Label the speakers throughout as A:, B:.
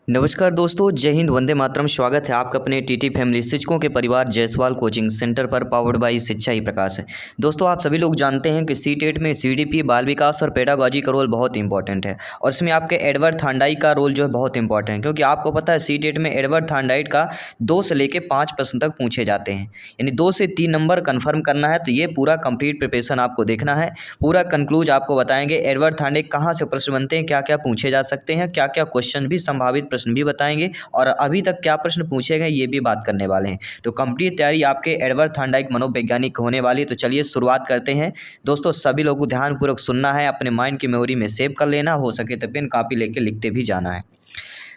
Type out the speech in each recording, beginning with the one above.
A: नमस्कार दोस्तों, जय हिंद, वंदे मातरम। स्वागत है आपका अपने टीटी फैमिली शिक्षकों के परिवार जायसवाल कोचिंग सेंटर पर, पावर्ड बाई शिक्षा ही प्रकाश है। दोस्तों, आप सभी लोग जानते हैं कि सीटेट में सीडीपी, बाल विकास और पेडागॉजी का रोल बहुत इंपॉर्टेंट है और इसमें आपके एडवर्ड थांडाइक का रोल जो है बहुत इंपॉर्टेंट है, क्योंकि आपको पता है सीटेट में एडवर्ड थांडाइक का 2 से लेकर 5 प्रश्न तक पूछे जाते हैं, यानी 2 से 3 नंबर कन्फर्म करना है। तो ये पूरा कंप्लीट प्रिपरेशन आपको देखना है। पूरा कंक्लूज आपको बताएंगे एडवर्ड थांडाइक कहाँ से प्रश्न बनते हैं, क्या क्या पूछे जा सकते हैं, क्या क्या क्वेश्चन भी, संभावित प्रश्न भी बताएंगे और अभी तक क्या प्रश्न पूछे गए ये भी बात करने वाले हैं। तो कंप्लीट तैयारी आपके एडवर्ड थांडाइक मनोवैज्ञानिक होने वाली है। तो चलिए शुरुआत करते हैं। दोस्तों, सभी लोगों को ध्यानपूर्वक सुनना है, अपने माइंड की मेमोरी में सेव कर लेना, हो सके तो पेन कॉपी लेके लिखते भी जाना है।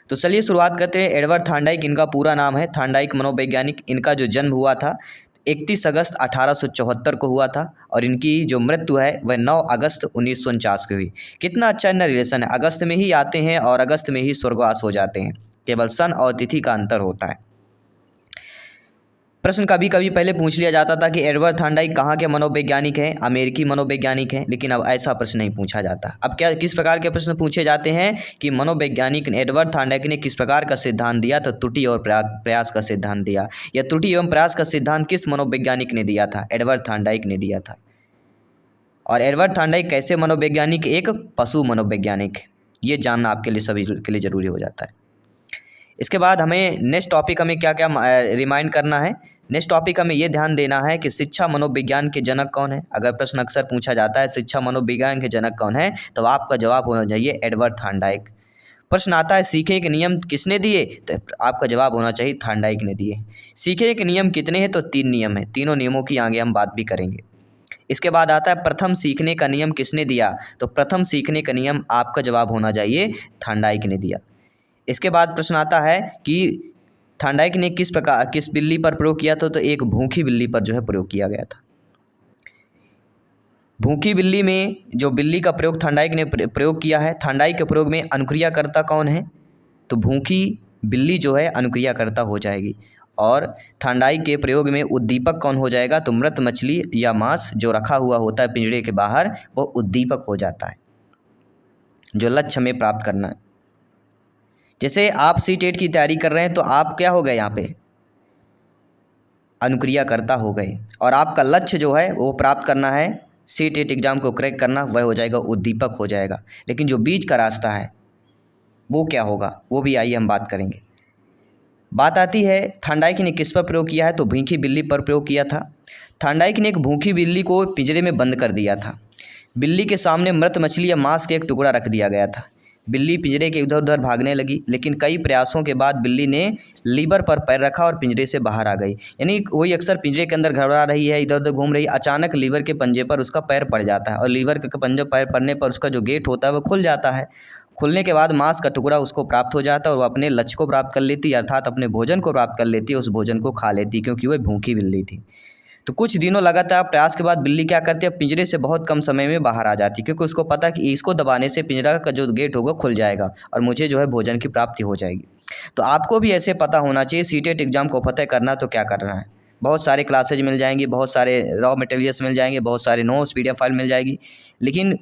A: तो चलिए शुरुआत करते हैं। एडवर्ड थांडाइक इनका पूरा नाम है, थांडाइक मनोवैज्ञानिक। इनका जो जन्म हुआ था 31 अगस्त 1874 को हुआ था और इनकी जो मृत्यु है वह 9 अगस्त 1949 को हुई। कितना अच्छा इनका रिलेशन है, अगस्त में ही आते हैं और अगस्त में ही स्वर्गवास हो जाते हैं। केवल सन और तिथि का अंतर होता है। प्रश्न कभी कभी पहले पूछ लिया जाता था कि एडवर्ड थांडाइक कहाँ के मनोवैज्ञानिक हैं, अमेरिकी मनोवैज्ञानिक हैं, लेकिन अब ऐसा प्रश्न नहीं पूछा जाता। अब क्या किस प्रकार के प्रश्न पूछे जाते हैं कि मनोवैज्ञानिक एडवर्ड थांडाइक ने किस प्रकार का सिद्धांत दिया, तो त्रुटि और प्रयास का सिद्धांत दिया। या त्रुटि एवं प्रयास का सिद्धांत किस मनोवैज्ञानिक ने दिया था? एडवर्ड थांडाइक ने दिया था। और एडवर्ड थांडाइक कैसे मनोवैज्ञानिक? एक पशु मनोवैज्ञानिक है। ये जानना आपके लिए सभी के लिए ज़रूरी हो जाता है। इसके बाद हमें नेक्स्ट टॉपिक हमें क्या क्या रिमाइंड करना है। नेक्स्ट टॉपिक हमें ये ध्यान देना है कि शिक्षा मनोविज्ञान के जनक कौन है। अगर प्रश्न अक्सर पूछा जाता है शिक्षा मनोविज्ञान के जनक कौन है, तो आपका जवाब होना चाहिए एडवर्ड थांडाइक। प्रश्न आता है सीखे के नियम किसने दिए, तो आपका जवाब होना चाहिए थांडाइक ने दिए। सीखे के नियम कितने हैं, तो 3 नियम है। तीनों नियमों की आगे हम बात भी करेंगे। इसके बाद आता है प्रथम सीखने का नियम किसने दिया, तो प्रथम सीखने का नियम आपका जवाब होना चाहिए थांडाइक ने दिया। इसके बाद प्रश्न आता है कि थांडाइक ने किस बिल्ली पर प्रयोग किया था, तो एक भूखी बिल्ली पर जो है प्रयोग किया गया था। भूखी बिल्ली में जो बिल्ली का प्रयोग थांडाइक ने प्रयोग किया है, थांडाइक के प्रयोग में अनुक्रियाकर्ता कौन है, तो भूखी बिल्ली जो है अनुक्रियाकर्ता हो जाएगी। और थांडाइक के प्रयोग में उद्दीपक कौन हो जाएगा, तो मृत मछली या मांस जो रखा हुआ होता है पिंजरे के बाहर, वो उद्दीपक हो जाता है जो लक्ष्य में प्राप्त करना है। जैसे आप सीटेट की तैयारी कर रहे हैं तो आप क्या हो गए, यहाँ पे अनुक्रियाकर्ता हो गए और आपका लक्ष्य जो है वो प्राप्त करना है, सीटेट एग्जाम को क्रैक करना, वह हो जाएगा उद्दीपक हो जाएगा। लेकिन जो बीच का रास्ता है वो क्या होगा, वो भी आइए हम बात करेंगे। बात आती है थांडाइक ने किस पर प्रयोग किया है, तो भूखी बिल्ली पर प्रयोग किया था। थांडाइक ने एक भूखी बिल्ली को पिंजरे में बंद कर दिया था। बिल्ली के सामने मृत मछली या मांस का एक टुकड़ा रख दिया गया था। बिल्ली पिंजरे के इधर उधर भागने लगी, लेकिन कई प्रयासों के बाद बिल्ली ने लीवर पर पैर रखा और पिंजरे से बाहर आ गई। यानी वही अक्सर पिंजरे के अंदर घबरा रही है, इधर उधर घूम रही है, अचानक लीवर के पंजे पर उसका पैर पड़ जाता है और लीवर के पंजे पैर पड़ने पर उसका जो गेट होता है वो खुल जाता है। खुलने के बाद मांस का टुकड़ा उसको प्राप्त हो जाता है और वो अपने लक्ष्य को प्राप्त कर लेती है, अर्थात अपने भोजन को प्राप्त कर लेती है, उस भोजन को खा लेती है, क्योंकि वह भूखी बिल्ली थी। तो कुछ दिनों लगातार प्रयास के बाद बिल्ली क्या करती है, पिंजरे से बहुत कम समय में बाहर आ जाती है, क्योंकि उसको पता है कि इसको दबाने से पिंजरा का जो गेट होगा खुल जाएगा और मुझे जो है भोजन की प्राप्ति हो जाएगी। तो आपको भी ऐसे पता होना चाहिए सीटेट एग्जाम को फतेह करना तो क्या करना है। बहुत सारे क्लासेज मिल जाएंगी, बहुत सारे रॉ मटेरियल्स मिल जाएंगे, बहुत सारे नोट्स PDF फाइल मिल जाएगी, लेकिन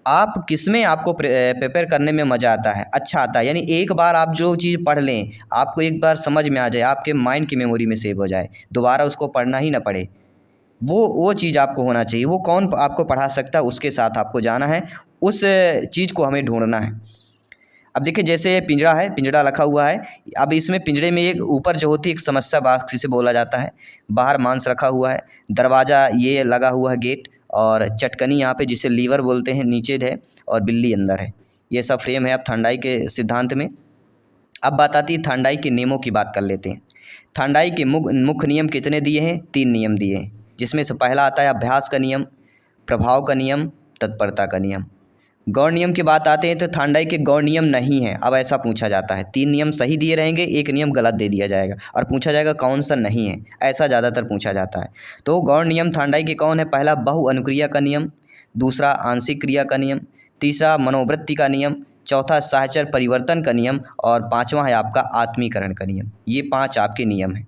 A: आप किसमें आपको प्रिपेयर करने में मज़ा आता है, अच्छा आता है। यानी एक बार आप जो चीज़ पढ़ लें, आपको एक बार समझ में आ जाए, आपके माइंड की मेमोरी में सेव हो जाए, दोबारा उसको पढ़ना ही ना पड़े, वो चीज़ आपको होना चाहिए। वो कौन आपको पढ़ा सकता है, उसके साथ आपको जाना है, उस चीज़ को हमें ढूंढना है। अब देखिए जैसे पिंजरा है, पिंजरा रखा हुआ है। अब इसमें पिंजरे में एक ऊपर जो होती है एक समस्या बॉक्स जिसे बोला जाता है, बाहर मांस रखा हुआ है, दरवाज़ा ये लगा हुआ है गेट, और चटकनी यहाँ पे जिसे लीवर बोलते हैं नीचे है, और बिल्ली अंदर है। ये सब फ्रेम है अब थांडाइक के सिद्धांत में। अब बात आती है थांडाइक के नियमों की, बात कर लेते हैं। थांडाइक के मुख्य नियम कितने दिए हैं? 3 नियम दिए हैं, जिसमें से पहला आता है अभ्यास का नियम, प्रभाव का नियम, तत्परता का नियम। गौण नियम की बात आते हैं तो थांडाइक के गौण नियम नहीं है। अब ऐसा पूछा जाता है, 3 नियम सही दिए रहेंगे, एक नियम गलत दे दिया जाएगा और पूछा जाएगा कौन सा नहीं है, ऐसा ज़्यादातर पूछा जाता है। तो गौण नियम थांडाइक के कौन है? पहला बहु अनुक्रिया का नियम, दूसरा आंशिक क्रिया का नियम, तीसरा मनोवृत्ति का नियम, चौथा साहचर्य परिवर्तन का नियम, और पाँचवा है आपका आत्मीकरण का नियम। ये 5 आपके नियम हैं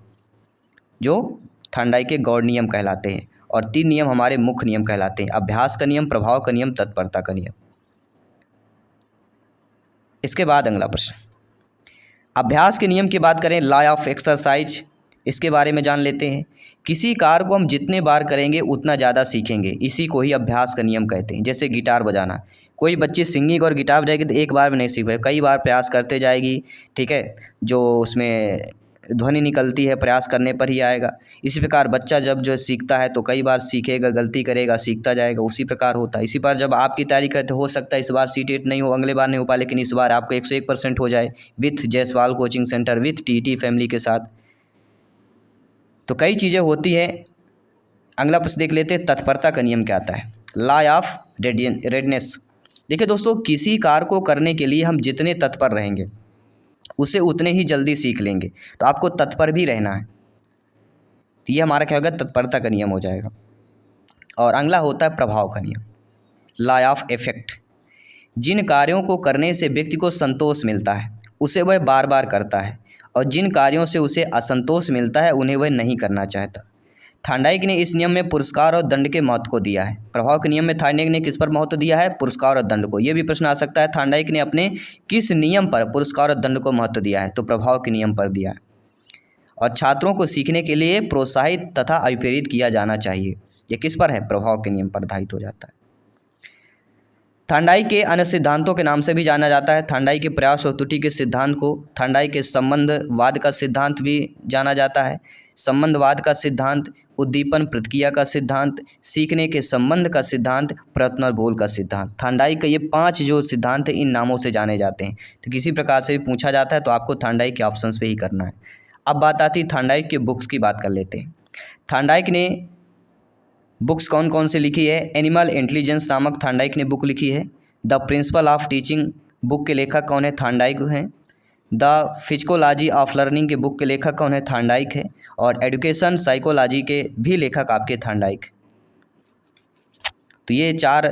A: जो थांडाइक के गौण नियम कहलाते हैं, और 3 नियम हमारे मुख्य नियम कहलाते हैं, अभ्यास का नियम, प्रभाव का नियम, तत्परता का नियम। इसके बाद अगला प्रश्न, अभ्यास के नियम की बात करें, लॉ ऑफ एक्सरसाइज, इसके बारे में जान लेते हैं। किसी कार्य को हम जितने बार करेंगे उतना ज़्यादा सीखेंगे, इसी को ही अभ्यास का नियम कहते हैं। जैसे गिटार बजाना, कोई बच्ची सिंगिंग और गिटार बजाएगी तो एक बार में नहीं सीख पाएगी, कई बार प्रयास करते जाएगी, ठीक है, जो उसमें ध्वनि निकलती है प्रयास करने पर ही आएगा। इसी प्रकार बच्चा जब जो सीखता है तो कई बार सीखेगा, गलती करेगा, सीखता जाएगा, उसी प्रकार होता है। इसी पर जब आपकी तैयारी करते हो सकता है इस बार सीटेट नहीं हो, अगले बार नहीं हो पाए, लेकिन इस बार आपको 101% हो जाए with Jaiswal coaching centre, with TT family के साथ। तो कई चीज़ें होती है। अगला प्रश्न देख लेते हैं, तत्परता का नियम क्या आता है, लॉ ऑफ रेडनेस। देखिए दोस्तों, किसी कार्य को करने के लिए हम जितने तत्पर रहेंगे उसे उतने ही जल्दी सीख लेंगे, तो आपको तत्पर भी रहना है। तो ये हमारा क्या होगा, तत्परता का नियम हो जाएगा। और अगला होता है प्रभाव का नियम, लॉ ऑफ इफेक्ट। जिन कार्यों को करने से व्यक्ति को संतोष मिलता है उसे वह बार बार करता है, और जिन कार्यों से उसे असंतोष मिलता है उन्हें वह नहीं करना चाहता। थांडाइक ने इस नियम में पुरस्कार और दंड के महत्व को दिया है। प्रभाव के नियम में थांडाइक ने किस पर महत्व दिया है, पुरस्कार और दंड को। यह भी प्रश्न आ सकता है, थांडाइक ने अपने किस नियम पर पुरस्कार और दंड को महत्व दिया है, तो प्रभाव के नियम पर दिया है। और छात्रों को सीखने के लिए प्रोत्साहित तथा अभिप्रेरित किया जाना चाहिए, यह किस पर है, प्रभाव के नियम पर आधारित हो जाता है। थांडाइक के अन्य सिद्धांतों के नाम से भी जाना जाता है। थांडाइक के प्रयास और त्रुटि के सिद्धांत को थांडाइक के संबंधवाद का सिद्धांत भी जाना जाता है। संबंधवाद का सिद्धांत, उद्दीपन प्रतिक्रिया का सिद्धांत, सीखने के संबंध का सिद्धांत, प्रयत्न और भूल का सिद्धांत। थांडाइक के ये 5 जो सिद्धांत हैं इन नामों से जाने जाते हैं। तो किसी प्रकार से भी पूछा जाता है तो आपको थांडाइक के ऑप्शंस पे ही करना है। अब बात आती है थांडाइक के बुक्स की, बात कर लेते हैं। थांडाइक ने बुक्स कौन कौन से लिखी है, एनिमल इंटेलिजेंस नामक थांडाइक ने बुक लिखी है। The principle of teaching book के लेखक कौन है, थांडाइक हैं। द फिजिकोलॉजी ऑफ लर्निंग के बुक के लेखक कौन है, थांडाइक है। और एजुकेशन साइकोलॉजी के भी लेखक आपके थांडाइक। तो ये 4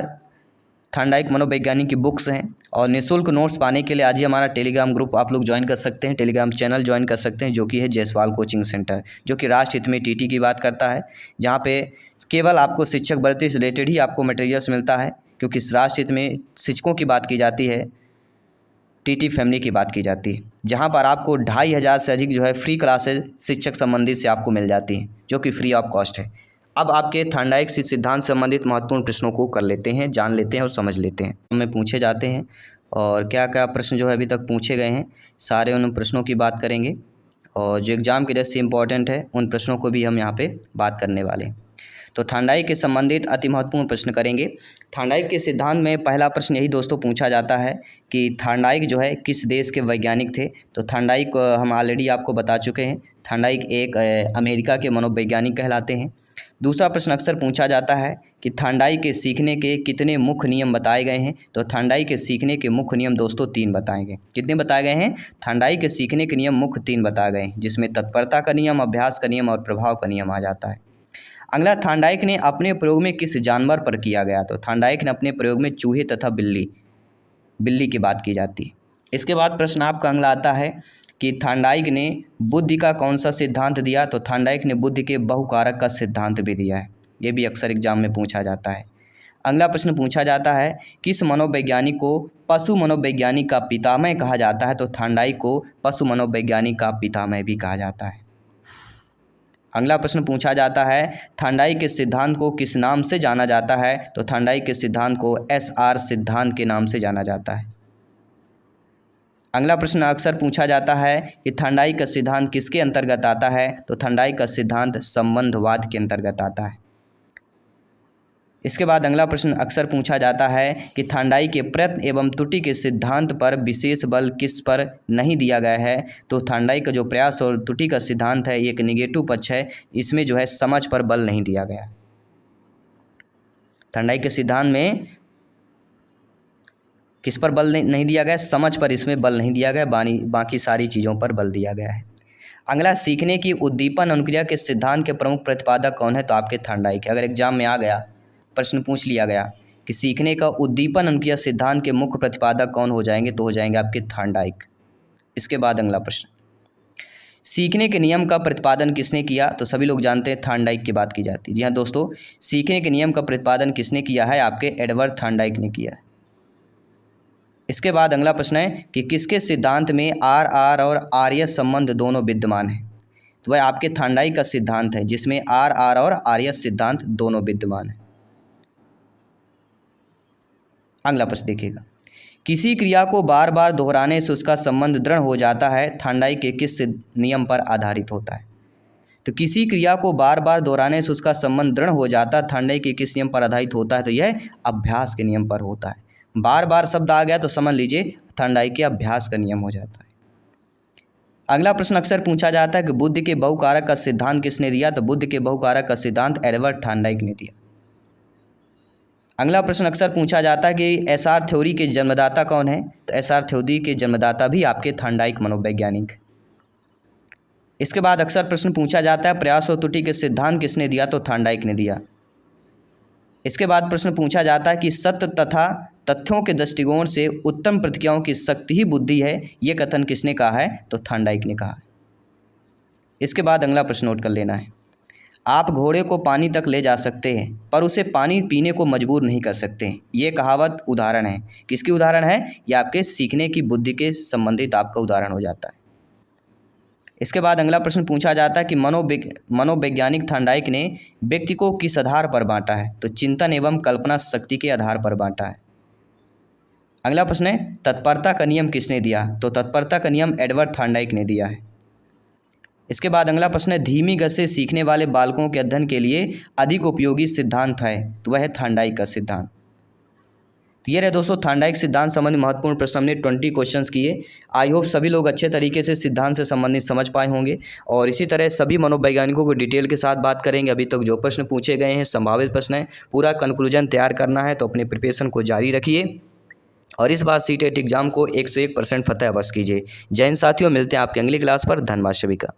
A: थांडाइक मनोवैज्ञानिक की बुक्स हैं। और निःशुल्क नोट्स पाने के लिए आज ही हमारा टेलीग्राम ग्रुप आप लोग ज्वाइन कर सकते हैं, टेलीग्राम चैनल ज्वाइन कर सकते हैं, जो कि है जायसवाल कोचिंग सेंटर, जो कि राष्ट्र हित में टीटी की बात करता है, जहाँ पे केवल आपको शिक्षक भर्ती से रिलेटेड ही आपको मटेरियल्स मिलता है, क्योंकि राष्ट्र हित में शिक्षकों की बात की जाती है, टीटी फैमिली की बात की जाती है, जहाँ पर आपको 2500 से अधिक जो है फ्री क्लासेज शिक्षक संबंधित से आपको मिल जाती हैं, जो कि फ्री ऑफ कॉस्ट है। अब आपके थांडाइक सिद्धांत संबंधित महत्वपूर्ण प्रश्नों को कर लेते हैं, जान लेते हैं और समझ लेते हैं। हमें पूछे जाते हैं और क्या क्या प्रश्न जो है अभी तक पूछे गए हैं, सारे उन प्रश्नों की बात करेंगे। और जो एग्ज़ाम की दृष्टि से इम्पॉर्टेंट है उन प्रश्नों को भी हम यहाँ पे बात करने वाले हैं। तो थांडाइक के संबंधित अति महत्वपूर्ण प्रश्न करेंगे। थांडाइक के सिद्धांत में पहला प्रश्न यही दोस्तों पूछा जाता है कि थांडाइक जो है किस देश के वैज्ञानिक थे। तो थांडाइक हम ऑलरेडी आपको बता चुके हैं, थांडाइक एक अमेरिका के मनोवैज्ञानिक कहलाते हैं। दूसरा प्रश्न अक्सर पूछा जाता है कि थांडाइक के सीखने के कितने मुख्य नियम बताए गए हैं। तो थांडाइक के सीखने के मुख्य नियम दोस्तों 3 बताए गए। कितने बताए गए हैं, थांडाइक के सीखने के नियम मुख्य 3 बताए गए हैं, जिसमें तत्परता का नियम, अभ्यास का नियम और प्रभाव का नियम आ जाता है। अगला, थांडाइक ने अपने प्रयोग में किस जानवर पर किया गया। तो थांडाइक ने अपने प्रयोग में चूहे तथा बिल्ली की बात की जाती है। इसके बाद प्रश्न आपका अगला आता है कि थांडाइक ने बुद्धि का कौन सा सिद्धांत दिया। तो थांडाइक ने बुद्धि के बहुकारक का सिद्धांत भी दिया है, ये भी अक्सर एग्जाम में पूछा जाता है। अगला प्रश्न पूछा जाता है किस मनोवैज्ञानिक को पशु मनोवैज्ञानिक का पितामह कहा जाता है। तो थांडाइक को पशु मनोवैज्ञानिक का पितामह भी कहा जाता है। अगला प्रश्न पूछा जाता है थांडाइक के सिद्धांत को किस नाम से जाना जाता है। तो थांडाइक के सिद्धांत को SR सिद्धांत के नाम से जाना जाता है। अगला प्रश्न अक्सर पूछा जाता है कि थांडाइक का सिद्धांत किसके अंतर्गत आता है। तो थांडाइक का सिद्धांत संबंधवाद के अंतर्गत आता है। इसके बाद अगला प्रश्न अक्सर पूछा जाता है कि थांडाइक के प्रयत्न एवं त्रुटि के सिद्धांत पर विशेष बल किस पर नहीं दिया गया है। तो थांडाइक का जो प्रयास और त्रुटि का सिद्धांत है, एक निगेटिव पक्ष है, इसमें जो है समझ पर बल नहीं दिया गया। थांडाइक के सिद्धांत में किस पर बल नहीं दिया गया, समझ पर इसमें बल नहीं दिया गया, बाकी सारी चीज़ों पर बल दिया गया है। अगला, सीखने की उद्दीपन अनुक्रिया के सिद्धांत के प्रमुख प्रतिपादक कौन है। तो आपके थांडाइक। अगर एग्जाम में आ गया, प्रश्न पूछ लिया गया कि सीखने का उद्दीपन अनुक्रिया सिद्धांत के मुख्य प्रतिपादक कौन हो जाएंगे, तो हो जाएंगे आपके थांडाइक। इसके बाद अगला प्रश्न, सीखने के नियम का प्रतिपादन किसने किया। तो सभी लोग जानते हैं थांडाइक की बात की जाती है। जी हाँ दोस्तों, सीखने के नियम का प्रतिपादन किसने किया है, आपके एडवर्ड थांडाइक ने किया है। इसके बाद अगला प्रश्न है कि किसके सिद्धांत में आर आर और आर्य संबंध दोनों विद्यमान हैं। तो वह आपके थांडाइक का सिद्धांत है जिसमें आर आर और आर्य सिद्धांत दोनों विद्यमान हैं। अगला प्रश्न देखिएगा, किसी क्रिया को बार बार दोहराने से उसका संबंध दृढ़ हो जाता है, थांडाइक के किस नियम पर आधारित होता है। तो किसी क्रिया को बार बार दोहराने से उसका संबंध दृढ़ हो जाता है, थांडाइक के किस नियम पर आधारित होता है। तो यह अभ्यास के नियम पर होता है। बार बार शब्द आ गया तो समझ लीजिए थांडाइक के अभ्यास का नियम हो जाता है। अगला प्रश्न अक्सर पूछा जाता है कि बुद्धि के बहुकारक का सिद्धांत किसने दिया। तो बुद्धि के बहुकारक का सिद्धांत एडवर्ड थांडाइक ने दिया। अगला प्रश्न अक्सर पूछा जाता है कि एसआर थ्योरी के जन्मदाता कौन है। तो एसआर थ्योरी के जन्मदाता भी आपके थांडाइक मनोवैज्ञानिक। इसके बाद अक्सर प्रश्न पूछा जाता है प्रयास और त्रुटि के सिद्धांत किसने दिया। तो थांडाइक ने दिया। इसके बाद प्रश्न पूछा जाता है कि सत्य तथा तथ्यों के दृष्टिकोण से उत्तम प्रतिक्रियाओं की शक्ति ही बुद्धि है, ये कथन किसने कहा है। तो थांडाइक ने कहा है। इसके बाद अगला प्रश्न नोट कर लेना है, आप घोड़े को पानी तक ले जा सकते हैं पर उसे पानी पीने को मजबूर नहीं कर सकते। ये कहावत उदाहरण है, किसकी उदाहरण है। ये आपके सीखने की बुद्धि के संबंधित आपका उदाहरण हो जाता है। इसके बाद अगला प्रश्न पूछा जाता है कि मनोवैज्ञानिक थांडाइक ने व्यक्ति को किस आधार पर बांटा है। तो चिंतन एवं कल्पना शक्ति के आधार पर बांटा है। अगला प्रश्न है तत्परता का नियम किसने दिया। तो तत्परता का नियम एडवर्ड थांडाइक ने दिया है। इसके बाद अगला प्रश्न है धीमी गति से सीखने वाले बालकों के अध्ययन के लिए अधिक उपयोगी सिद्धांत है। तो वह है थांडाइक का सिद्धांत। तो ये रहे दोस्तों थांडाइक सिद्धांत संबंधी महत्वपूर्ण प्रश्न। हमने 20 क्वेश्चंस किए। आई होप सभी लोग अच्छे तरीके से सिद्धांत से संबंधित समझ पाए होंगे और इसी तरह सभी मनोवैज्ञानिकों को डिटेल के साथ बात करेंगे। अभी तक जो प्रश्न पूछे गए हैं संभावित प्रश्न है, पूरा कंक्लूजन तैयार करना है तो अपने प्रिपरेशन को जारी रखिए और इस बार सीटेट एग्जाम को 101% फतेह अवश्य कीजिए। जय हिंद साथियों, मिलते हैं आपके अगली क्लास पर। धन्यवाद सभी का।